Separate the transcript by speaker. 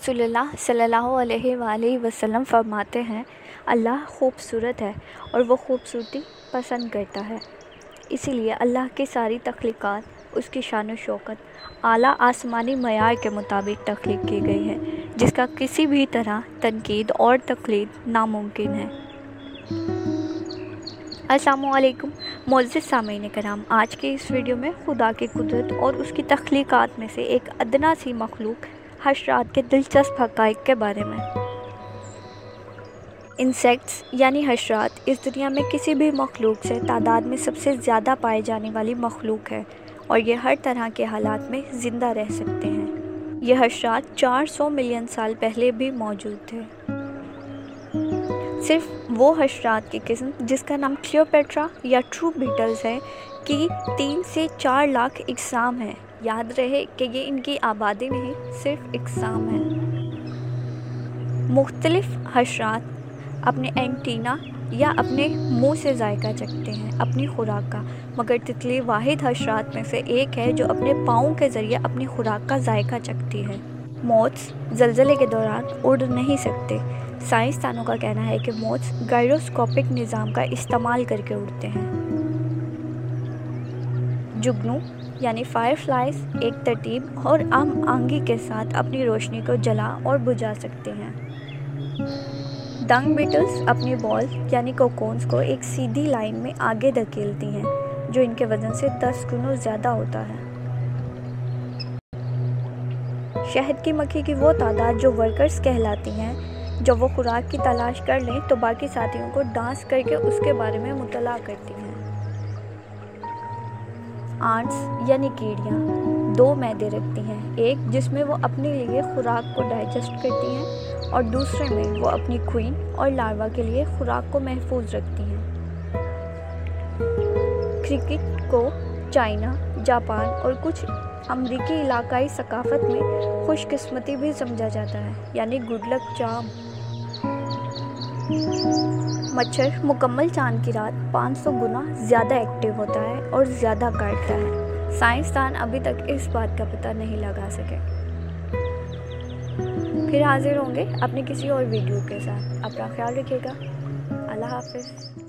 Speaker 1: रसूलुल्लाह सल्लल्लाहु अलैहि वसल्लम फरमाते हैं, अल्लाह खूबसूरत है और वो खूबसूरती पसंद करता है। इसीलिए अल्लाह की सारी तख्लीक़ात उसकी शान व शौकत आला आसमानी मयार के मुताबिक तख्लीक़ की गई है, जिसका किसी भी तरह तनकीद और तक़लीद नामुमकिन है। अस्सलामुअलैकुम मोअज़्ज़िज़ सामीन कराम, आज के इस वीडियो में खुदा की कुदरत और उसकी तख्लीक़ात में से एक अदना सी मखलूक हशरात के दिलचस्प हक़ाइक़ के बारे में। इंसेक्ट्स यानी हशरात इस दुनिया में किसी भी मखलूक से तादाद में सबसे ज़्यादा पाए जाने वाली मखलूक है और ये हर तरह के हालात में ज़िंदा रह सकते हैं। ये हशरात 400 मिलियन साल पहले भी मौजूद थे। सिर्फ वो हशरात की किस्म जिसका नाम क्लियोपेट्रा या ट्रू बीटल्स है कि 3 से 4 लाख इकसाम है। याद रहे कि ये इनकी आबादी नहीं, सिर्फ इकसाम है। मुख्तलिफ हशरात अपने एंटीना या अपने मुंह से जायका चखते हैं अपनी खुराक का, मगर तितली वाहिद हशरात में से एक है जो अपने पाँव के ज़रिए अपनी खुराक का जायका चखती है। मोथ्स ज़लज़ले के दौरान उड़ नहीं सकते। साइंसदानों का कहना है कि मोथ्स गायरोस्कोपिक निज़ाम का इस्तेमाल करके उड़ते हैं। जुगनू यानी फायरफ्लाइज एक तरतीब और आम आंगी के साथ अपनी रोशनी को जला और बुझा सकते हैं। डंग बीटल्स अपनी बॉल यानी कोकोन्स को एक सीधी लाइन में आगे धकेलती हैं, जो इनके वजन से 10 गुना ज़्यादा होता है। शहद की मक्खी की वो तादाद जो वर्कर्स कहलाती हैं, जब वो खुराक की तलाश कर लें तो बाकी साथियों को डांस करके उसके बारे में मुतला करती हैं। आंट्स यानी कीड़ियाँ 2 मैदे रखती हैं, एक जिसमें वो अपने लिए खुराक को डाइजेस्ट करती हैं और दूसरे में वो अपनी क्वीन और लार्वा के लिए खुराक को महफूज रखती हैं। क्रिकेट को चाइना, जापान और कुछ अमरीकी इलाकाई सकाफत में खुशकिस्मती भी समझा जाता है, यानी गुड लक चार्म। मच्छर मुकम्मल चांद की रात 500 गुना ज़्यादा एक्टिव होता है और ज़्यादा काटता है। साइंसदान अभी तक इस बात का पता नहीं लगा सके। फिर हाजिर होंगे अपने किसी और वीडियो के साथ। अपना ख्याल रखिएगा। अल्लाह हाफ़िज़।